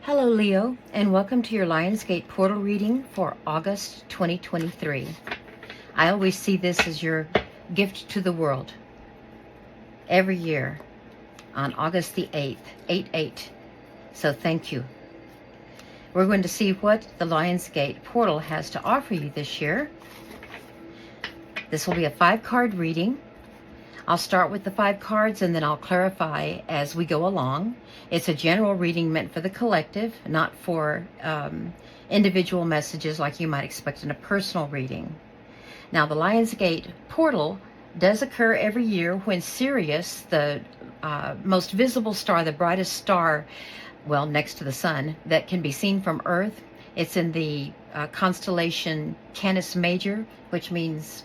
Hello, Leo, and welcome to your Lionsgate portal reading for August 2023. I always see this as your gift to the world every year on August the 8th, 8/8. So thank you. We're going to see what the Lionsgate portal has to offer you this year. This will be a 5-card reading. I'll start with the 5 cards and then I'll clarify as we go along. It's a general reading meant for the collective, not for individual messages like you might expect in a personal reading. Now, the Lionsgate portal does occur every year when Sirius, the most visible star, the brightest star, well, next to the sun, that can be seen from Earth. It's in the constellation Canis Major, which means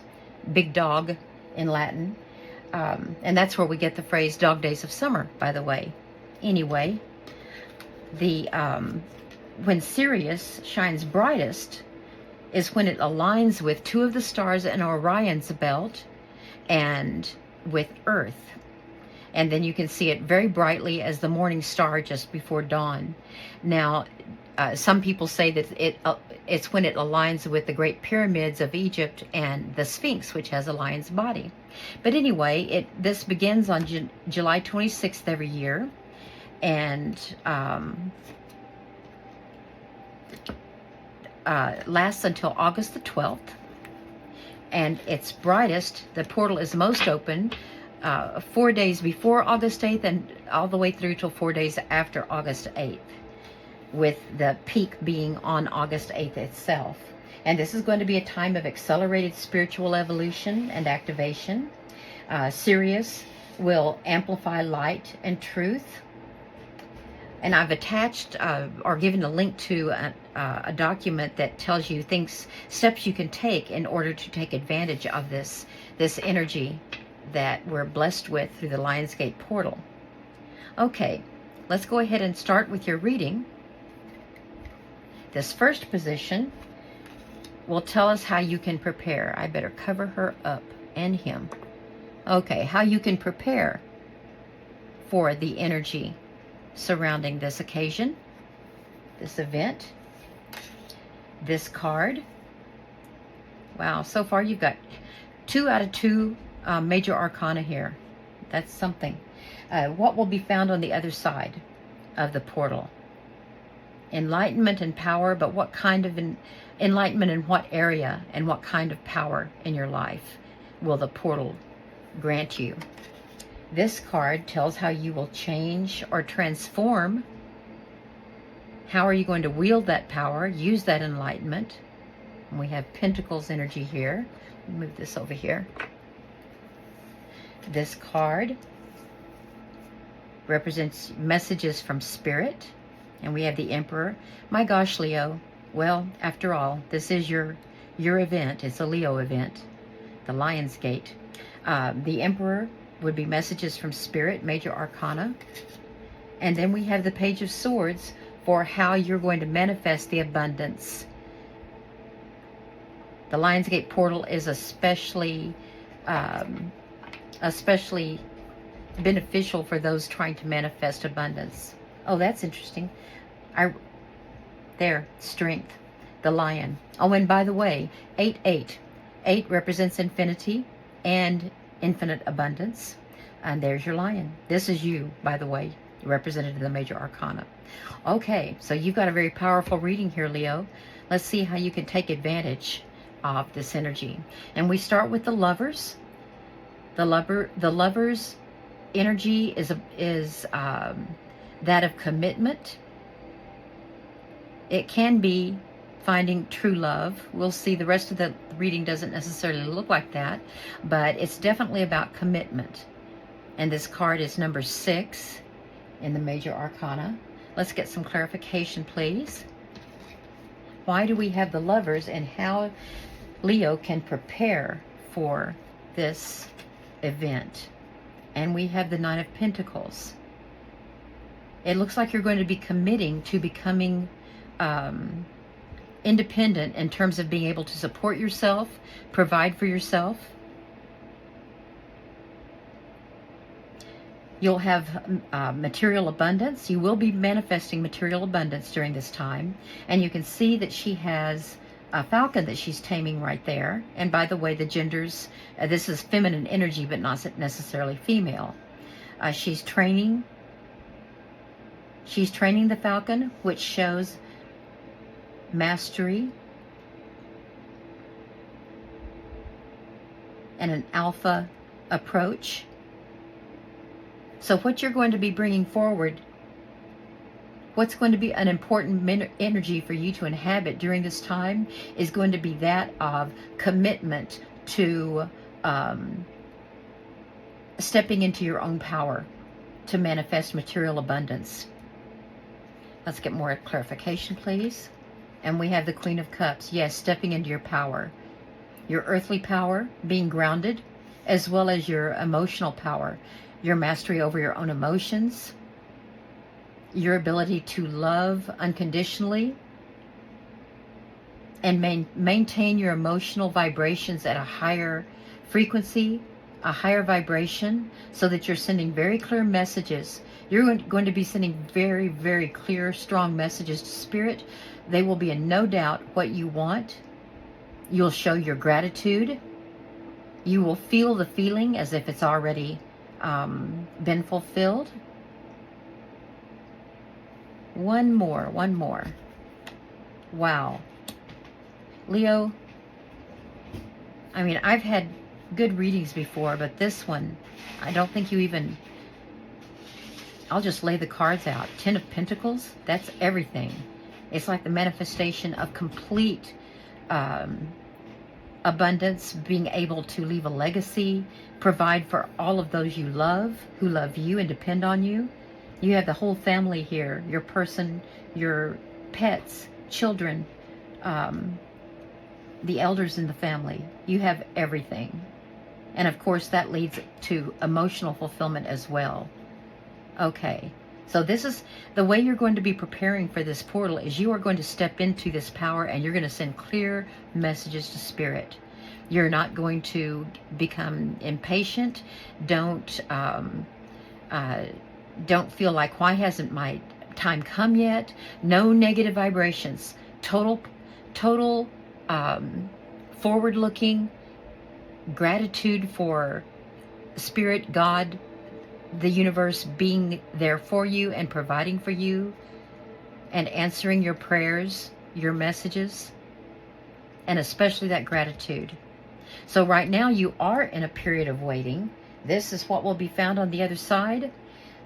big dog in Latin. And that's where we get the phrase dog days of summer, by the way. Anyway, when Sirius shines brightest is when it aligns with 2 of the stars in Orion's belt and with Earth. And then you can see it very brightly as the morning star just before dawn. Now, some people say that it's when it aligns with the Great Pyramids of Egypt and the Sphinx, which has a lion's body. But anyway, this begins on July 26th every year, and lasts until August the 12th. And it's brightest, the portal is most open 4 days before August 8th and all the way through till 4 days after August 8th, with the peak being on August 8th itself. And this is going to be a time of accelerated spiritual evolution and activation. Sirius will amplify light and truth. And I've attached or given a link to a document that tells you steps you can take in order to take advantage of this energy that we're blessed with through the Lionsgate portal. Okay, let's go ahead and start with your reading. This first position will tell us how you can prepare. I better cover her up and him. Okay, how you can prepare for the energy surrounding this occasion, this event, this card. Wow, so far you've got 2 out of 2 major arcana here. That's something. What will be found on the other side of the portal? Enlightenment and power, but what kind of enlightenment in what area and what kind of power in your life will the portal grant you? This card tells how you will change or transform. How are you going to wield that power, use that enlightenment? And we have Pentacles energy here. Move this over here. This card represents messages from Spirit. And we have the Emperor. My gosh, Leo. Well, after all, this is your event. It's a Leo event, the Lionsgate. The Emperor would be messages from Spirit, major arcana. And then we have the Page of Swords for how you're going to manifest the abundance. The Lionsgate portal is especially beneficial for those trying to manifest abundance. Oh, that's interesting. Strength, the lion. Oh, and by the way, 8/8. 8 represents infinity and infinite abundance. And there's your lion. This is you, by the way, represented in the major arcana. Okay, so you've got a very powerful reading here, Leo. Let's see how you can take advantage of this energy. And we start with the Lovers. The Lovers energy is that of commitment. It can be finding true love. We'll see. The rest of the reading doesn't necessarily look like that, but it's definitely about commitment. And this card is number 6 in the major arcana. Let's get some clarification, please. Why do we have the Lovers and how Leo can prepare for this event? And we have the Nine of Pentacles. It looks like you're going to be committing to becoming independent in terms of being able to support yourself, provide for yourself. You'll have material abundance. You will be manifesting material abundance during this time. And you can see that she has a falcon that she's taming right there. And by the way, the genders, this is feminine energy, but not necessarily female. She's training the falcon, which shows mastery and an alpha approach. So what you're going to be bringing forward, what's going to be an important energy for you to inhabit during this time is going to be that of commitment to stepping into your own power to manifest material abundance. Let's get more clarification, please. And we have the Queen of Cups. Yes, stepping into your power. Your earthly power, being grounded, as well as your emotional power. Your mastery over your own emotions, your ability to love unconditionally, and maintain your emotional vibrations at a higher frequency, a higher vibration, so that you're sending very clear messages. You're going to be sending very, very clear, strong messages to Spirit. They will be in no doubt what you want. You'll show your gratitude. You will feel the feeling as if it's already been fulfilled. One more. Wow. Leo, I mean, I've had good readings before, but this one, I don't think you even, I'll just lay the cards out. 10 of Pentacles, that's everything. It's like the manifestation of complete abundance, being able to leave a legacy, provide for all of those you love, who love you and depend on you. You have the whole family here, your person, your pets, children, the elders in the family. You have everything. And of course that leads to emotional fulfillment as well. Okay, so this is the way you're going to be preparing for this portal, is you are going to step into this power and you're going to send clear messages to Spirit. You're not going to become impatient. Don't feel like, why hasn't my time come yet? No negative vibrations. Total forward-looking gratitude for Spirit, God, the universe being there for you and providing for you and answering your prayers, your messages, and especially that gratitude. So right now you are in a period of waiting. This is what will be found on the other side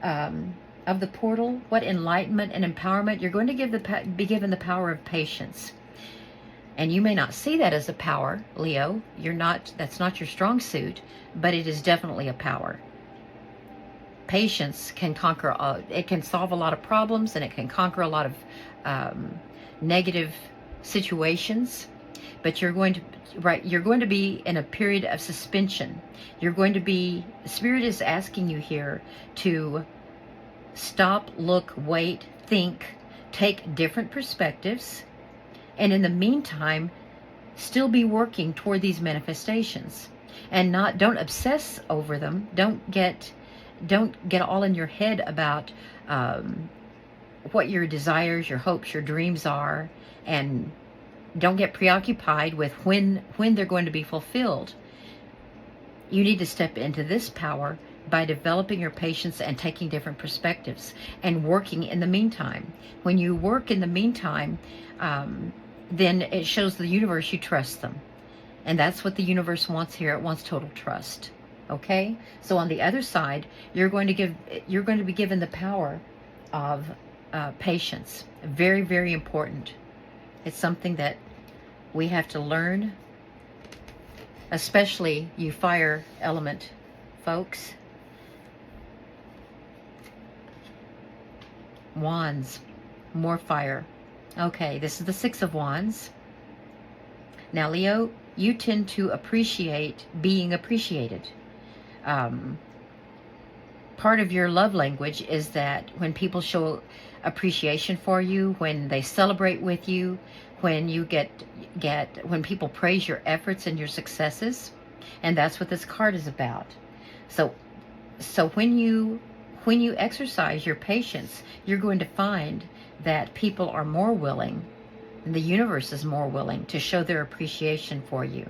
of the portal. What enlightenment and empowerment. You're going to be given the power of patience. And you may not see that as a power, Leo. That's not your strong suit, but it is definitely a power. Patience can conquer, it can solve a lot of problems, and it can conquer a lot of negative situations. But you're going to be in a period of suspension. Spirit is asking you here to stop, look, wait, think, take different perspectives, and in the meantime, still be working toward these manifestations. And don't obsess over them. Don't get all in your head about what your desires, your hopes, your dreams are, and don't get preoccupied with when they're going to be fulfilled. You need to step into this power by developing your patience and taking different perspectives and working in the meantime. When you work in the meantime, then it shows the universe you trust them. And that's what the universe wants here. It wants total trust. Okay? So on the other side, you're going to be given the power of patience. Very, very important. It's something that we have to learn, especially you fire element folks. Wands, more fire. Okay, this is the Six of Wands. Now, Leo, you tend to appreciate being appreciated. Part of your love language is that when people show appreciation for you, when they celebrate with you, when you when people praise your efforts and your successes, and that's what this card is about. So when when you exercise your patience, you're going to find that people are more willing, and the universe is more willing to show their appreciation for you.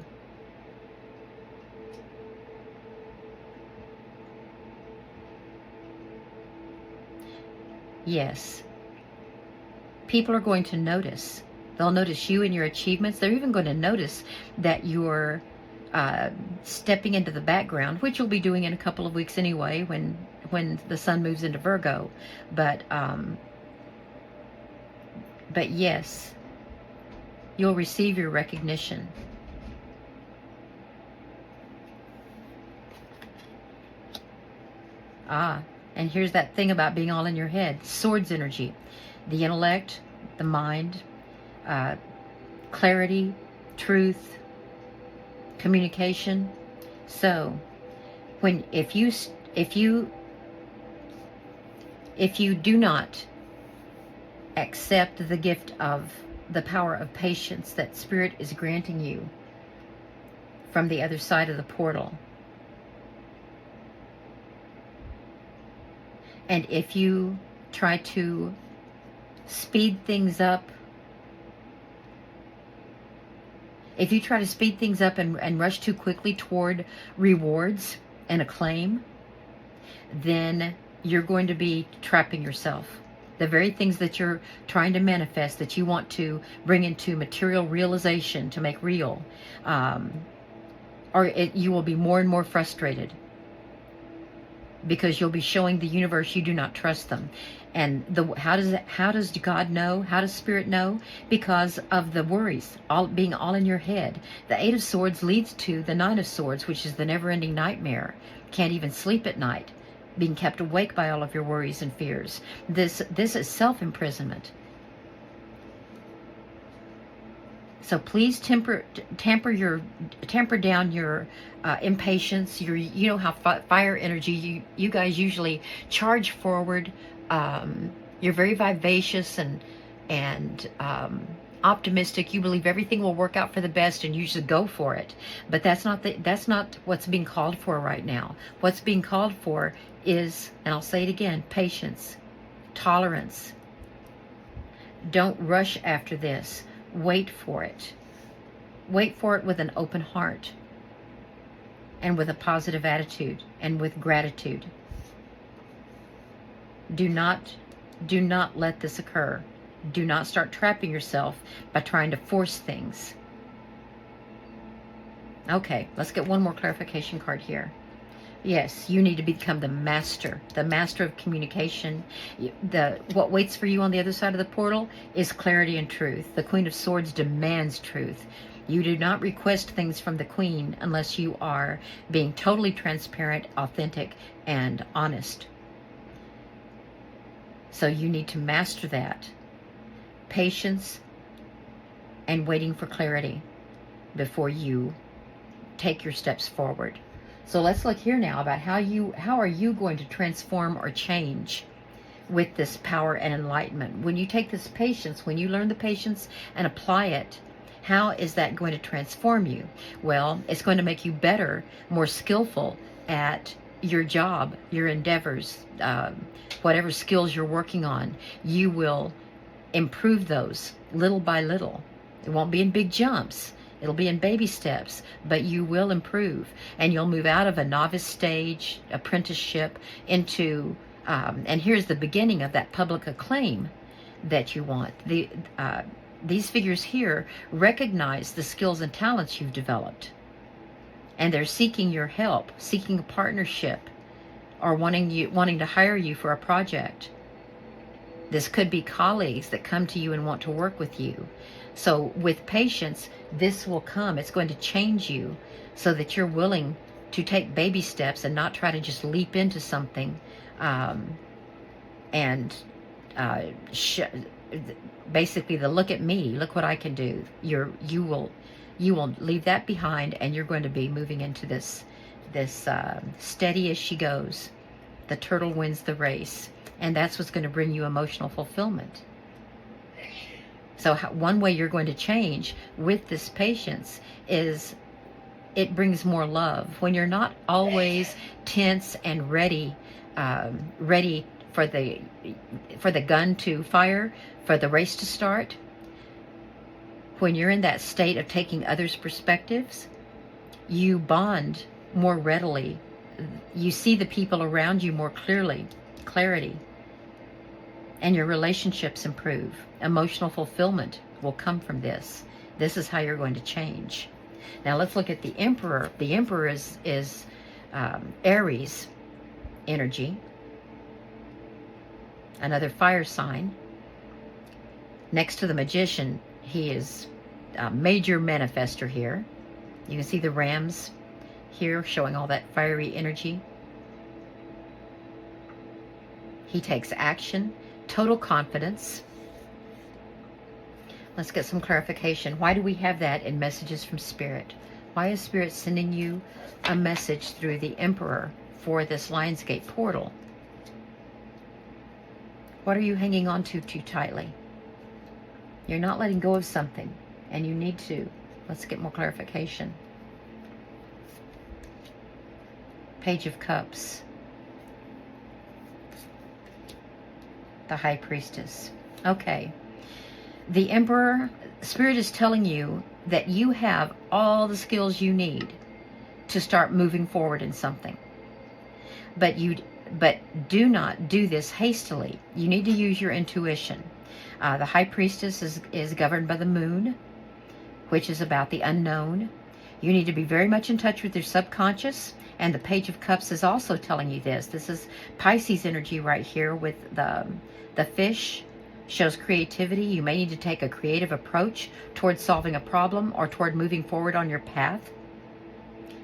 Yes, people are going to notice. They'll notice you and your achievements. They're even going to notice that you're stepping into the background, which you'll be doing in a couple of weeks anyway, when the sun moves into Virgo. But yes, you'll receive your recognition. And here's that thing about being all in your head. Swords energy. The intellect, the mind, clarity, truth, communication. So, if you do not accept the gift of the power of patience that Spirit is granting you from the other side of the portal, and if you try to speed things up, and rush too quickly toward rewards and acclaim, then you're going to be trapping yourself. The very things that you're trying to manifest, that you want to bring into material realization, to make real, you will be more and more frustrated, because you'll be showing the universe you do not trust them. And how does God know? How does Spirit know? Because of the worries, being all in your head. The Eight of Swords leads to the Nine of Swords, which is the never-ending nightmare. Can't even sleep at night, being kept awake by all of your worries and fears. This is self-imprisonment. So please temper down your impatience. You know how fire energy. You guys usually charge forward. You're very vivacious and optimistic. You believe everything will work out for the best, and you should go for it. But that's not what's being called for right now. What's being called for is, and I'll say it again, patience, tolerance. Don't rush after this. Wait for it. Wait for it with an open heart, and with a positive attitude, and with gratitude. Do not let this occur. Do not start trapping yourself by trying to force things. Okay, let's get one more clarification card here. Yes, you need to become the master of communication. What waits for you on the other side of the portal is clarity and truth. The Queen of Swords demands truth. You do not request things from the Queen unless you are being totally transparent, authentic, and honest. So you need to master that. Patience and waiting for clarity before you take your steps forward. So let's look here now about how are you going to transform or change with this power and enlightenment. When you take this patience, when you learn the patience and apply it, how is that going to transform you? Well, it's going to make you better, more skillful at your job, your endeavors, whatever skills you're working on. You will improve those little by little. It won't be in big jumps. It'll be in baby steps, but you will improve, and you'll move out of a novice stage, apprenticeship, into, and here's the beginning of that public acclaim that you want. These figures here recognize the skills and talents you've developed, and they're seeking your help, seeking a partnership, or wanting to hire you for a project. This could be colleagues that come to you and want to work with you. So with patience, this will come. It's going to change you so that you're willing to take baby steps and not try to just leap into something basically the look at me, look what I can do. You will leave that behind, and you're going to be moving into this steady as she goes. The turtle wins the race, and that's what's going to bring you emotional fulfillment. So one way you're going to change with this patience is it brings more love. When you're not always tense and ready ready for the gun to fire, for the race to start. When you're in that state of taking others' perspectives, you bond more readily. You see the people around you more clarity, and your relationships improve. Emotional fulfillment will come from this. This is how you're going to change. Now let's look at the Emperor. The Emperor is Aries energy, another fire sign. Next to the Magician, he is a major manifester here. You can see the rams here showing all that fiery energy. He takes action, total confidence. Let's get some clarification. Why do we have that in messages from Spirit? Why is Spirit sending you a message through the Emperor for this Lionsgate portal? What are you hanging on to too tightly? You're not letting go of something, and you need to. Let's get more clarification. Page of Cups. The High Priestess. Okay. The Emperor, Spirit is telling you that you have all the skills you need to start moving forward in something. But do not do this hastily. You need to use your intuition. The High Priestess is governed by the moon, which is about the unknown. You need to be very much in touch with your subconscious, and the Page of Cups is also telling you this. This is Pisces energy right here with the fish. Shows creativity. You may need to take a creative approach towards solving a problem or toward moving forward on your path.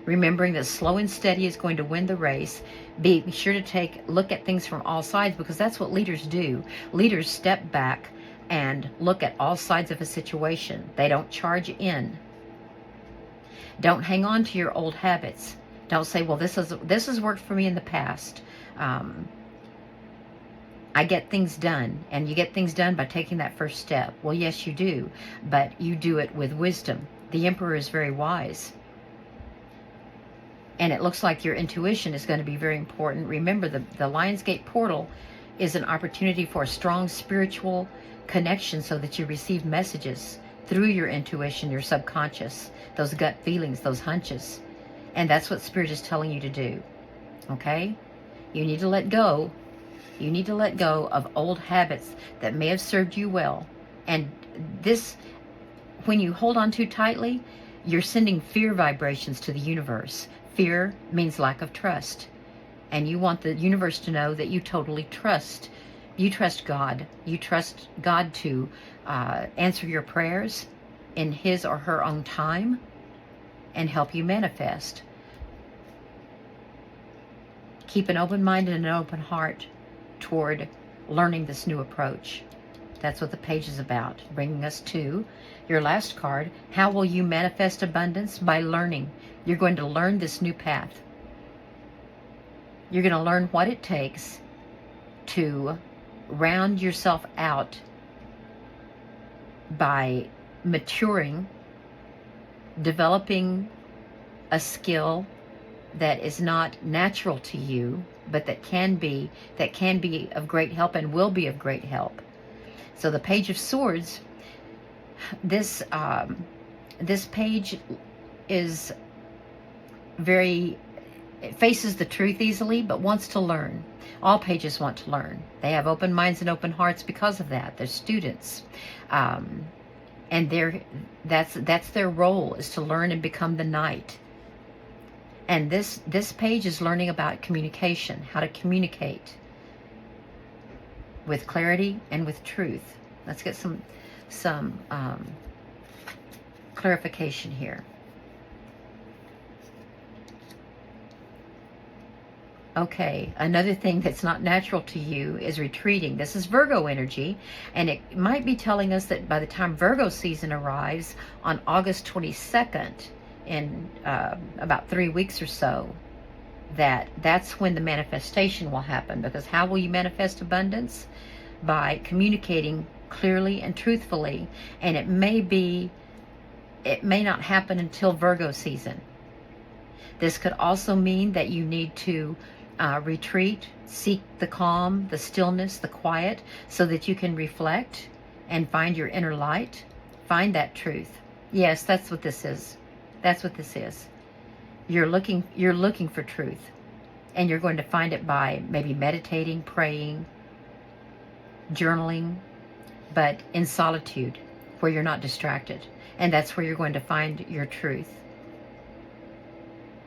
Remembering that slow and steady is going to win the race. Be sure to look at things from all sides, because that's what leaders do. Leaders step back and look at all sides of a situation. They don't charge in. Don't hang on to your old habits. Don't say, well, this has worked for me in the past. I get things done, and you get things done by taking that first step. Well, yes, you do, but you do it with wisdom. The Emperor is very wise. And it looks like your intuition is going to be very important. Remember, the Lionsgate portal is an opportunity for a strong spiritual connection so that you receive messages through your intuition, your subconscious, those gut feelings, those hunches. And that's what Spirit is telling you to do. Okay? You need to let go. You need to let go of old habits that may have served you well. And this, when you hold on too tightly, you're sending fear vibrations to the universe. Fear means lack of trust. And you want the universe to know that you totally trust. You trust God. You trust God to answer your prayers in His or her own time and help you manifest. Keep an open mind and an open heart toward learning this new approach. That's what the page is about, bringing us to your last card. How will you manifest abundance? By learning. You're going to learn this new path. You're going to learn what it takes to round yourself out by maturing, developing a skill that is not natural to you, but that can be of great help and will be of great help. So the Page of Swords, this page is it faces the truth easily, but wants to learn. All pages want to learn. They have open minds and open hearts because of that. They're students. And that's their role, is to learn and become the knight. And this page is learning about communication, how to communicate with clarity and with truth. Let's get some clarification here. Okay, another thing that's not natural to you is retreating. This is Virgo energy, and it might be telling us that by the time Virgo season arrives on August 22nd, in about 3 weeks or so, that's when the manifestation will happen. Because how will you manifest abundance? By communicating clearly and truthfully. And it may not happen until Virgo season. This could also mean that you need to retreat, seek the calm, the stillness, the quiet, so that you can reflect and find your inner light, find that truth. Yes, that's what this is. That's what this is. You're looking for truth, and you're going to find it by maybe meditating, praying, journaling, but in solitude, where you're not distracted. And that's where you're going to find your truth,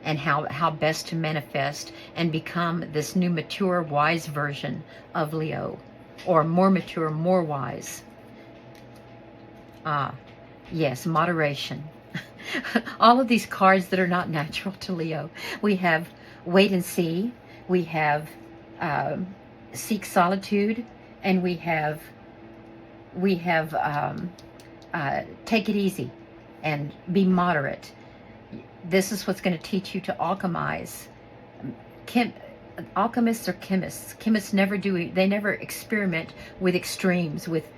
and how best to manifest and become this new, mature, wise version of Leo, or more mature, more wise. Yes, moderation. All of these cards that are not natural to Leo. We have wait and see, we have seek solitude, and we have take it easy and be moderate. This is what's going to teach you to alchemize. Alchemists are chemists. Chemists they never experiment with extremes, with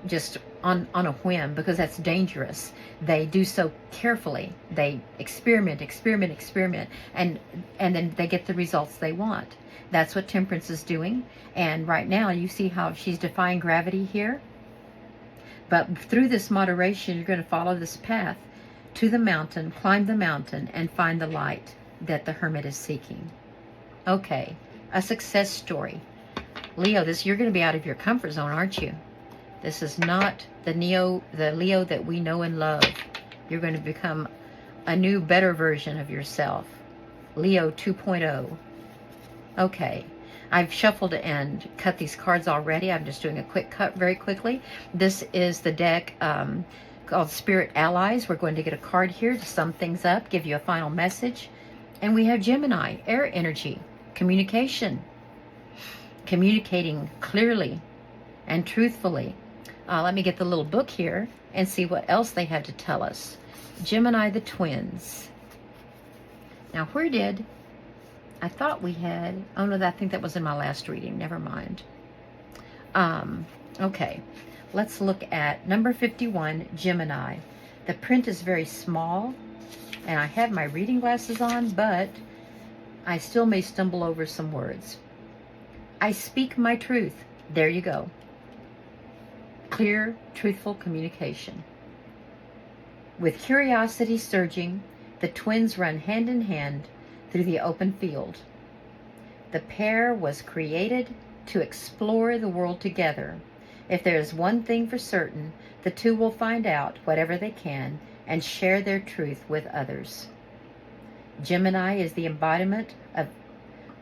just on a whim, because that's dangerous. They do so carefully. They experiment, and then they get the results they want. That's what Temperance is doing. And right now you see how she's defying gravity here. But through this moderation, you're going to follow this path to the mountain, climb the mountain, and find the light that the Hermit is seeking. Okay, a success story. Leo, you're going to be out of your comfort zone, aren't you? This is not the Leo that we know and love. You're going to become a new, better version of yourself. Leo 2.0. Okay, I've shuffled and cut these cards already. I'm just doing a quick cut very quickly. This is the deck called Spirit Allies. We're going to get a card here to sum things up, give you a final message. And we have Gemini, air energy, communication, communicating clearly and truthfully. Let me get the little book here and see what else they have to tell us. Gemini, the twins. Now, I thought we had, oh no, I think that was in my last reading. Never mind. Okay, let's look at number 51, Gemini. The print is very small, and I have my reading glasses on, but I still may stumble over some words. I speak my truth. There you go. Clear, truthful communication. With curiosity surging, the twins run hand in hand through the open field. The pair was created to explore the world together. If there is one thing for certain, the two will find out whatever they can and share their truth with others. Gemini is the embodiment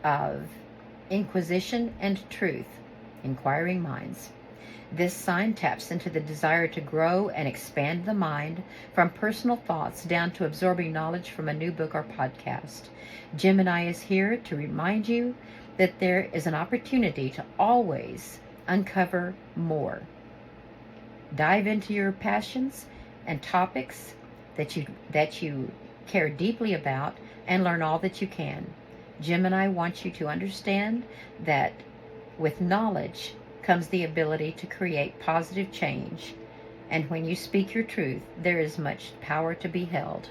of inquisition and truth, inquiring minds. This sign taps into the desire to grow and expand the mind, from personal thoughts down to absorbing knowledge from a new book or podcast. Gemini is here to remind you that there is an opportunity to always uncover more. Dive into your passions and topics that you care deeply about and learn all that you can. Gemini wants you to understand that with knowledge comes the ability to create positive change. And when you speak your truth, there is much power to be held.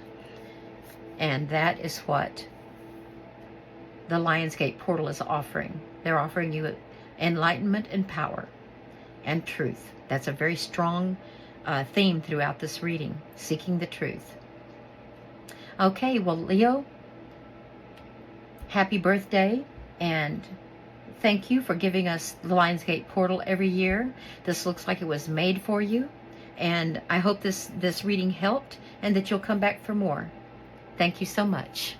And that is what the Lionsgate portal is offering. They're offering you enlightenment and power and truth. That's a very strong theme throughout this reading, seeking the truth. Okay, well, Leo, happy birthday, and thank you for giving us the Lionsgate portal every year. This looks like it was made for you, and I hope this reading helped and that you'll come back for more. Thank you so much.